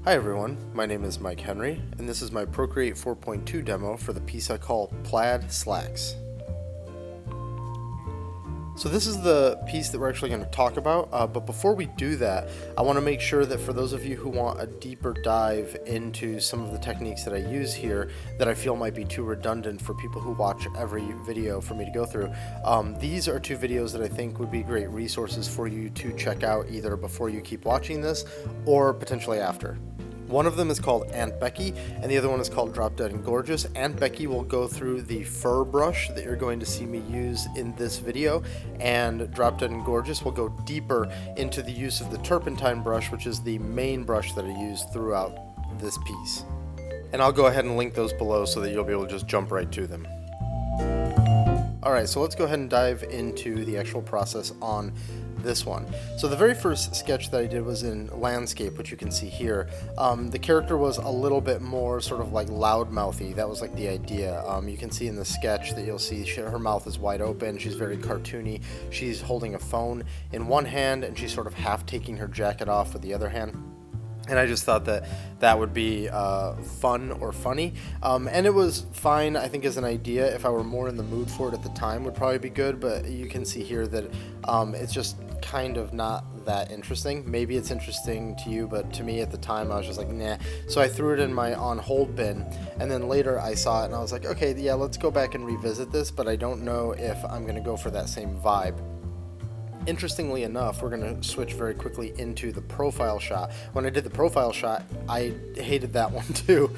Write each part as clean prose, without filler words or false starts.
Hi everyone, my name is Mike Henry, and this is my Procreate 4.2 demo for the piece I call Plaid Slacks. So this is the piece that we're actually going to talk about, but before we do that, I want to make sure that for those of you who want a deeper dive into some of the techniques that I use here that I feel might be too redundant for people who watch every video for me to go through, these are two videos that I think would be great resources for you to check out either before you keep watching this or potentially after. One of them is called Aunt Becky, and the other one is called Drop Dead and Gorgeous. Aunt Becky will go through the fur brush that you're going to see me use in this video, and Drop Dead and Gorgeous will go deeper into the use of the Turpentine brush, which is the main brush that I use throughout this piece. And I'll go ahead and link those below so that you'll be able to just jump right to them. Alright, so let's go ahead and dive into the actual process on this one. So the very first sketch that I did was in landscape, which you can see here. The character was a little bit more sort of like loudmouthy. That was like the idea. You can see in the sketch that you'll see her mouth is wide open. She's very cartoony. She's holding a phone in one hand and she's sort of half taking her jacket off with the other hand. And I just thought that that would be fun or funny. And it was fine, I think, as an idea. If I were more in the mood for it at the time, would probably be good. But you can see here that it's just kind of not that interesting. Maybe it's interesting to you, but to me at the time, I was just like, nah. So I threw it in my on hold bin. And then later I saw it and I was like, okay, yeah, let's go back and revisit this. But I don't know if I'm going to go for that same vibe. Interestingly enough, we're going to switch very quickly into the profile shot. When I did the profile shot, I hated that one too.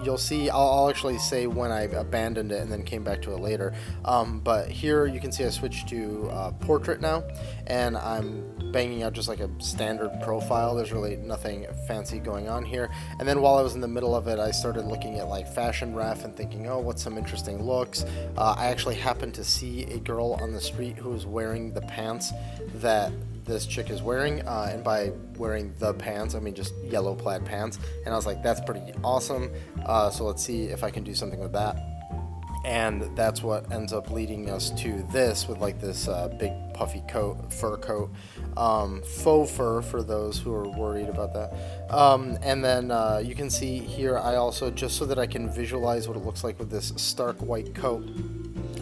You'll see, I'll actually say when I abandoned it and then came back to it later. But here you can see I switched to portrait now, and I'm banging out just like a standard profile. There's really nothing fancy going on here. And then while I was in the middle of it, I started looking at like fashion ref and thinking, oh, what's some interesting looks. I actually happened to see a girl on the street who was wearing the pants that this chick is wearing, and by wearing the pants I mean just yellow plaid pants, and I was like, that's pretty awesome. So let's see if I can do something with that. And that's what ends up leading us to this with like this big puffy coat, fur coat, faux fur for those who are worried about that. And then you can see here I also, just so that I can visualize what it looks like with this stark white coat,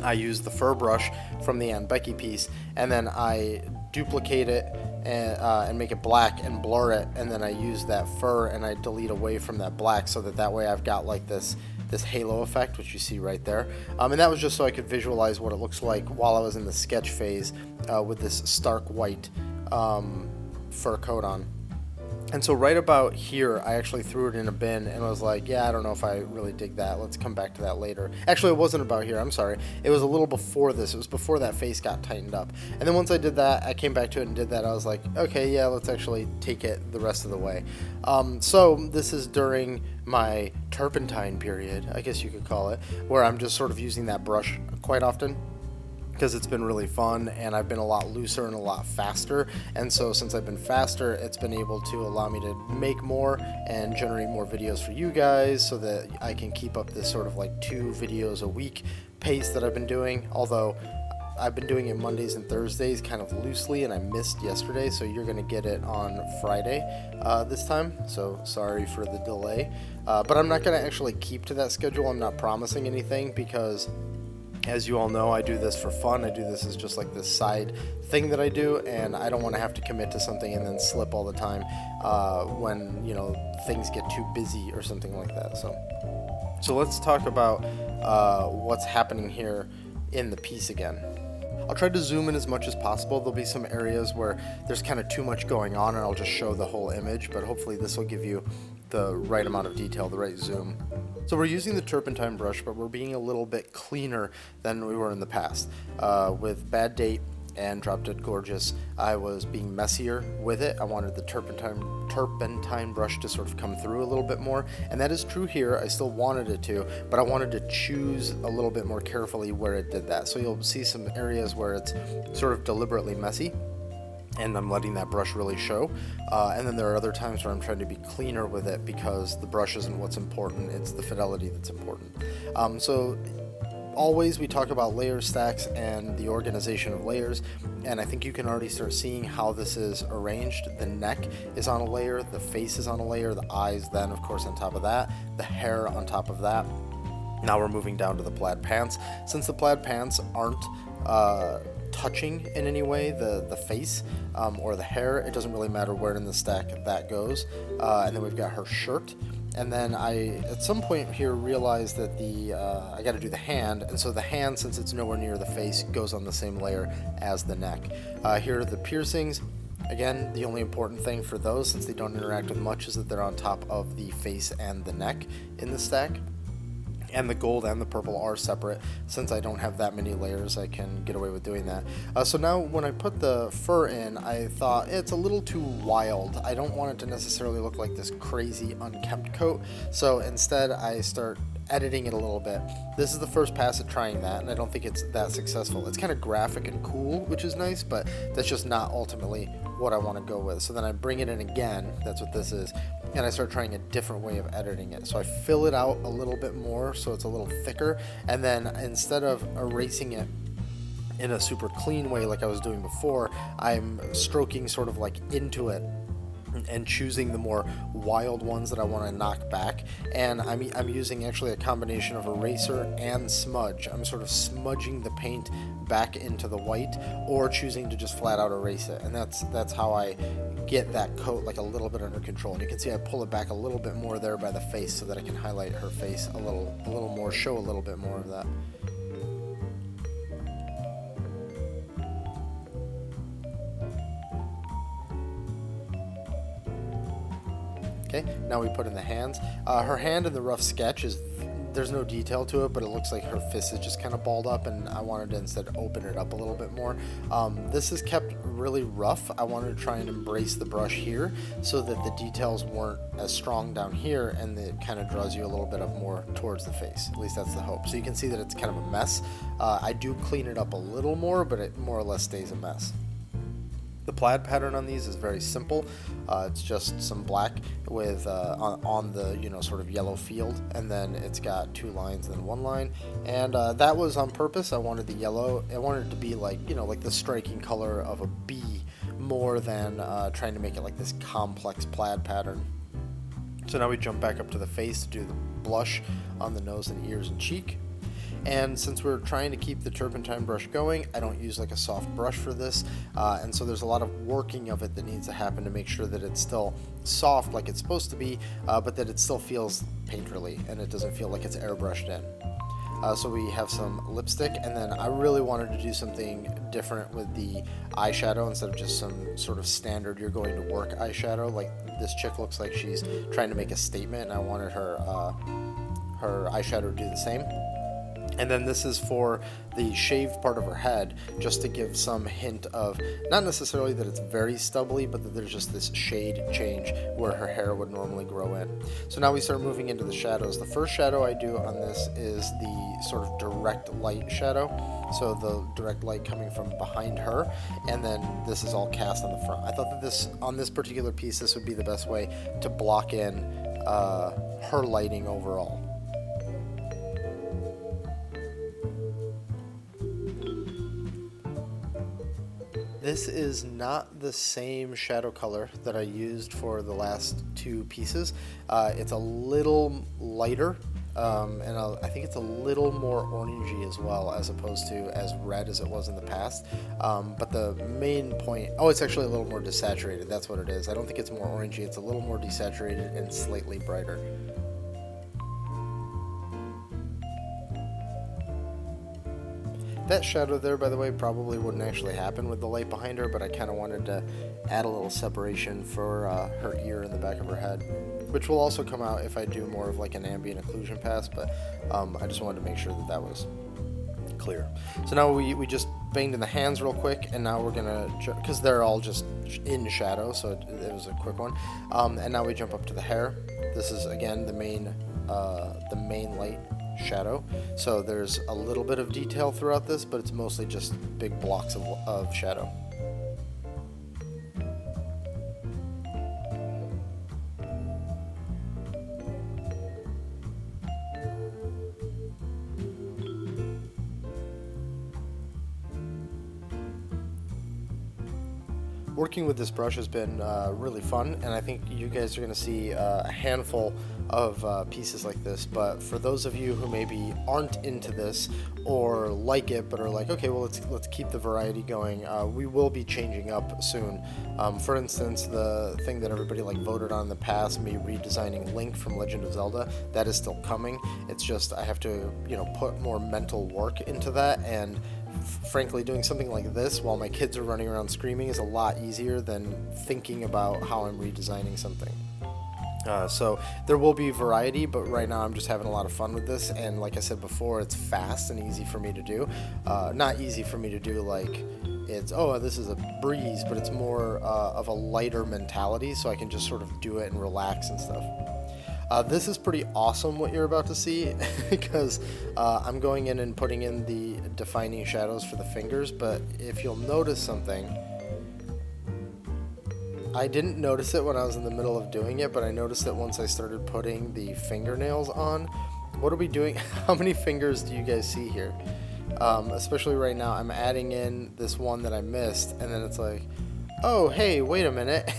I use the fur brush from the Aunt Becky piece, and then I duplicate it and make it black and blur it, and then I use that fur and I delete away from that black so that way I've got like this halo effect, which you see right there. And that was just so I could visualize what it looks like while I was in the sketch phase with this stark white fur coat on. And so right about here, I actually threw it in a bin and was like, yeah, I don't know if I really dig that. Let's come back to that later. Actually, it wasn't about here. I'm sorry. It was a little before this. It was before that face got tightened up. And then once I did that, I came back to it and did that. I was like, okay, yeah, let's actually take it the rest of the way. So this is during my turpentine period, I guess you could call it, where I'm just sort of using that brush quite often, because it's been really fun and I've been a lot looser and a lot faster. And so since I've been faster, it's been able to allow me to make more and generate more videos for you guys so that I can keep up this sort of like 2 videos a week pace that I've been doing. Although I've been doing it Mondays and Thursdays kind of loosely, and I missed yesterday, so you're going to get it on Friday this time. So sorry for the delay. But I'm not going to actually keep to that schedule. I'm not promising anything because, as you all know, I do this for fun. I do this as just like this side thing that I do, and I don't want to have to commit to something and then slip all the time when, you know, things get too busy or something like that. So let's talk about what's happening here in the piece again. I'll try to zoom in as much as possible. There'll be some areas where there's kind of too much going on and I'll just show the whole image, but hopefully this will give you the right amount of detail, the right zoom. So we're using the turpentine brush, but we're being a little bit cleaner than we were in the past. With Bad Date and Drop Dead Gorgeous, I was being messier with it. I wanted the turpentine brush to sort of come through a little bit more, and that is true here. I still wanted it to, but I wanted to choose a little bit more carefully where it did that. So you'll see some areas where it's sort of deliberately messy, and I'm letting that brush really show. And then there are other times where I'm trying to be cleaner with it because the brush isn't what's important, it's the fidelity that's important. So always we talk about layer stacks and the organization of layers, and I think you can already start seeing how this is arranged. The neck is on a layer, the face is on a layer, the eyes then of course on top of that, the hair on top of that. Now we're moving down to the plaid pants. Since the plaid pants aren't touching in any way the face or the hair, it doesn't really matter where in the stack that goes. And then we've got her shirt. And then I, at some point here, realized that I got to do the hand, and so the hand, since it's nowhere near the face, goes on the same layer as the neck. Here are the piercings. Again, the only important thing for those, since they don't interact with much, is that they're on top of the face and the neck in the stack. And the gold and the purple are separate. Since I don't have that many layers, I can get away with doing that. So now when I put the fur in, I thought it's a little too wild. I don't want it to necessarily look like this crazy unkempt coat. So instead I start editing it a little bit. This is the first pass at trying that, and I don't think it's that successful. It's kind of graphic and cool, which is nice, but that's just not ultimately what I want to go with. So then I bring it in again, that's what this is, and I start trying a different way of editing it. So I fill it out a little bit more so it's a little thicker, and then instead of erasing it in a super clean way like I was doing before, I'm stroking sort of like into it and choosing the more wild ones that I want to knock back. And I'm using actually a combination of eraser and smudge. I'm sort of smudging the paint back into the white, or choosing to just flat out erase it, and that's how I get that coat like a little bit under control. And you can see I pull it back a little bit more there by the face so that I can highlight her face a little more, show a little bit more of that. Okay, now we put in the hands. Her hand in the rough sketch there's no detail to it, but it looks like her fist is just kind of balled up, and I wanted to instead open it up a little bit more. This is kept really rough. I wanted to try and embrace the brush here so that the details weren't as strong down here, and it kind of draws you a little bit up more towards the face. At least that's the hope. So you can see that it's kind of a mess. I do clean it up a little more, but it more or less stays a mess. The plaid pattern on these is very simple. It's just some black with on the sort of yellow field, and then it's got 2 lines and then 1 line, and that was on purpose. I wanted the yellow. I wanted it to be like like the striking color of a bee, more than trying to make it like this complex plaid pattern. So now we jump back up to the face to do the blush on the nose and ears and cheek. And since we're trying to keep the turpentine brush going, I don't use like a soft brush for this, and so there's a lot of working of it that needs to happen to make sure that it's still soft like it's supposed to be, but that it still feels painterly and it doesn't feel like it's airbrushed in. So we have some lipstick, and then I really wanted to do something different with the eyeshadow instead of just some sort of standard you're going to work eyeshadow. Like this chick looks like she's trying to make a statement, and I wanted her eyeshadow to do the same. And then this is for the shaved part of her head, just to give some hint of, not necessarily that it's very stubbly, but that there's just this shade change where her hair would normally grow in. So now we start moving into the shadows. The first shadow I do on this is the sort of direct light shadow. So the direct light coming from behind her, and then this is all cast on the front. I thought that on this particular piece, this would be the best way to block in her lighting overall. This is not the same shadow color that I used for the last 2 pieces. It's a little lighter, and I think it's a little more orangey as well, as opposed to as red as it was in the past. But the main point, it's actually a little more desaturated. That's what it is. I don't think it's more orangey. It's a little more desaturated and slightly brighter. That shadow there, by the way, probably wouldn't actually happen with the light behind her, but I kind of wanted to add a little separation for her ear in the back of her head, which will also come out if I do more of like an ambient occlusion pass, but I just wanted to make sure that that was clear. So now we just banged in the hands real quick, and now we're gonna, because they're all just in shadow, so it was a quick one, and now we jump up to the hair. This is, again, the main light shadow, so there's a little bit of detail throughout this, but it's mostly just big blocks of shadow. working with this brush has been really fun, and I think you guys are going to see a handful of pieces like this. But for those of you who maybe aren't into this or like it but are like, okay, well, let's keep the variety going, we will be changing up soon. For instance, the thing that everybody like voted on in the past, me redesigning Link from Legend of Zelda, that is still coming. It's just I have to, you know, put more mental work into that, and frankly, doing something like this while my kids are running around screaming is a lot easier than thinking about how I'm redesigning something. So there will be variety, but right now I'm just having a lot of fun with this, and like I said before, it's fast and easy for me to do. Not easy for me to do like it's, oh, this is a breeze, but it's more of a lighter mentality, so I can just sort of do it and relax and stuff. This is pretty awesome what you're about to see because I'm going in and putting in the defining shadows for the fingers, but if you'll notice something, I didn't notice it when I was in the middle of doing it, but I noticed it once I started putting the fingernails on. What are we doing? How many fingers do you guys see here? Especially right now, I'm adding in this one that I missed, and then it's like, oh, hey, wait a minute.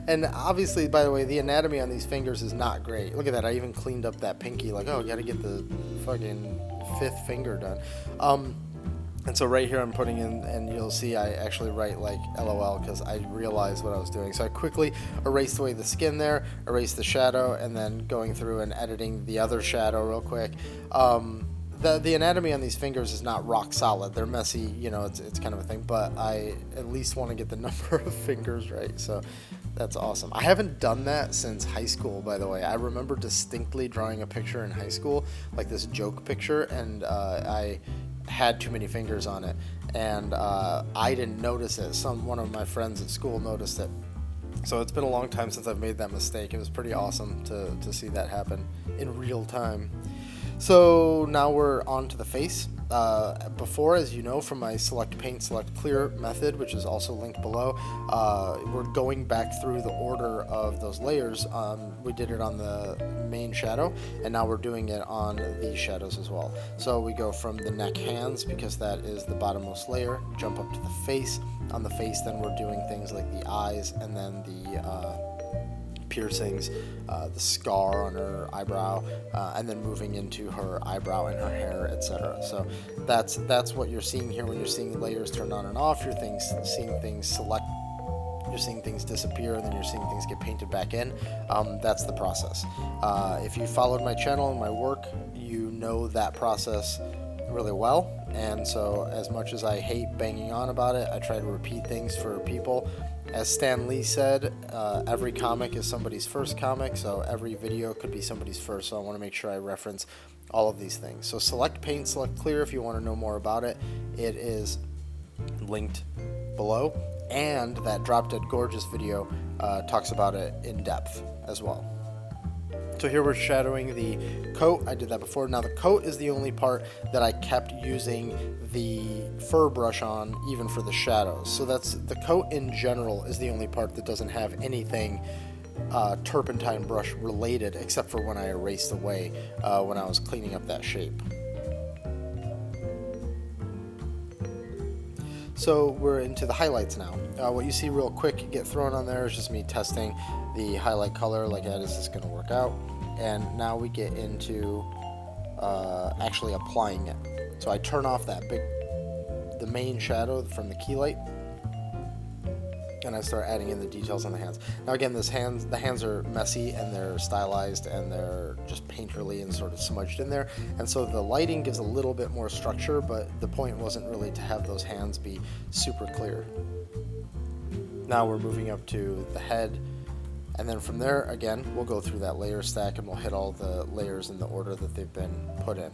And obviously, by the way, the anatomy on these fingers is not great. Look at that. I even cleaned up that pinky. Like, oh, I got to get the fucking 5th finger done. And so right here I'm putting in, and you'll see I actually write like LOL because I realized what I was doing. So I quickly erased away the skin there, erased the shadow, and then going through and editing the other shadow real quick. The anatomy on these fingers is not rock solid. They're messy, you know, it's kind of a thing, but I at least want to get the number of fingers right, so that's awesome. I haven't done that since high school, by the way. I remember distinctly drawing a picture in high school, like this joke picture, and I had too many fingers on it, and I didn't notice it. One of my friends at school noticed it. So it's been a long time since I've made that mistake. It was pretty awesome to see that happen in real time. So now we're on to the face. Before, as you know from my select paint, select clear method, which is also linked below, we're going back through the order of those layers. We did it on the main shadow, and now we're doing it on these shadows as well. So we go from the neck, hands, because that is the bottommost layer, jump up to the face. On the face, then we're doing things like the eyes, and then the piercings, the scar on her eyebrow, and then moving into her eyebrow and her hair, etc. So that's what you're seeing here when you're seeing layers turn on and off. You're seeing things select, you're seeing things disappear, and then you're seeing things get painted back in. That's the process. If you followed my channel and my work, you know that process really well, and so as much as I hate banging on about it, I try to repeat things for people. As Stan Lee said, every comic is somebody's first comic, so every video could be somebody's first, so I want to make sure I reference all of these things. So select paint, select clear if you want to know more about it. It is linked below, and that Drop Dead Gorgeous video talks about it in depth as well. So here we're shadowing the coat. I did that before. Now the coat is the only part that I kept using the fur brush on, even for the shadows. So that's the coat in general is the only part that doesn't have anything turpentine brush related, except for when I erased away when I was cleaning up that shape. So we're into the highlights now. What you see real quick get thrown on there is just me testing the highlight color, like, is this going to work out? And now we get into actually applying it. So I turn off the main shadow from the key light, and I start adding in the details on the hands. Now again, the hands are messy, and they're stylized, and they're just painterly and sort of smudged in there, and so the lighting gives a little bit more structure, but the point wasn't really to have those hands be super clear. Now we're moving up to the head, and then from there, again, we'll go through that layer stack, and we'll hit all the layers in the order that they've been put in.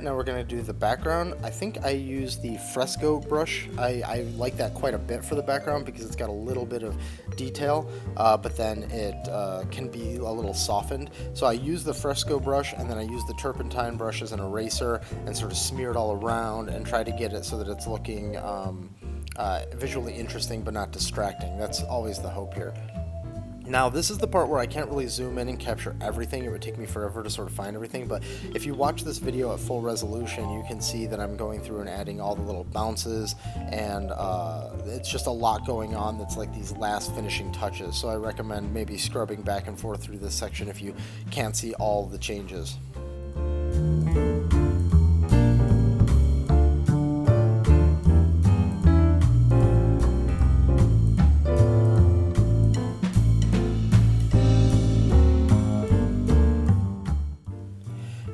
Alright, now we're going to do the background. I think I use the fresco brush. I like that quite a bit for the background because it's got a little bit of detail, but then it can be a little softened. So I use the fresco brush, and then I use the turpentine brush as an eraser and sort of smear it all around and try to get it so that it's looking visually interesting but not distracting. That's always the hope here. Now, this is the part where I can't really zoom in and capture everything. It would take me forever to sort of find everything, but if you watch this video at full resolution, you can see that I'm going through and adding all the little bounces, and it's just a lot going on that's like these last finishing touches. So I recommend maybe scrubbing back and forth through this section if you can't see all the changes.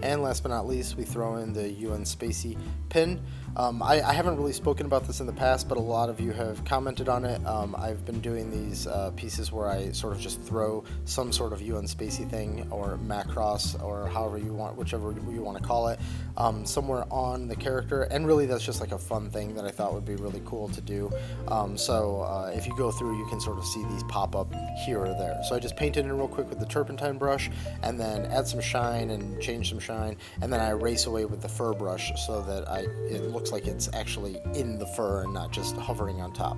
And last but not least, we throw in the UN Spacey pin. I haven't really spoken about this in the past, but a lot of you have commented on it. I've been doing these pieces where I sort of just throw some sort of UN Spacey thing, or Macross, or however you want, whichever you want to call it, somewhere on the character. And really, that's just like a fun thing that I thought would be really cool to do. So if you go through, you can sort of see these pop up here or there. So I just painted in real quick with the turpentine brush, and then add some shine and change some shine, and then I erase away with the fur brush so that it looks like it's actually in the fur and not just hovering on top.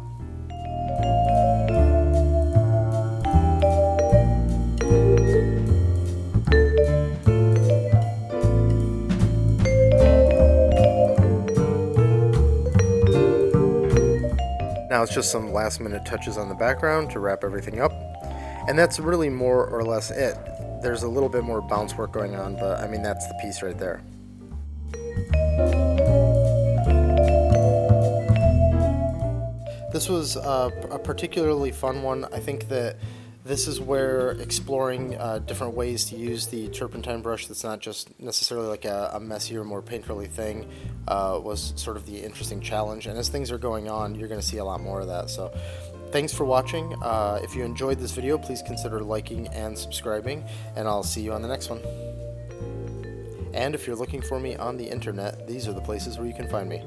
Now it's just some last minute touches on the background to wrap everything up, and that's really more or less it. There's a little bit more bounce work going on, but I mean, that's the piece right there. This was a particularly fun one. I think that this is where exploring different ways to use the turpentine brush that's not just necessarily like a messier, more painterly thing was sort of the interesting challenge. And as things are going on, you're going to see a lot more of that. So thanks for watching. If you enjoyed this video, please consider liking and subscribing, and I'll see you on the next one. And if you're looking for me on the internet, these are the places where you can find me.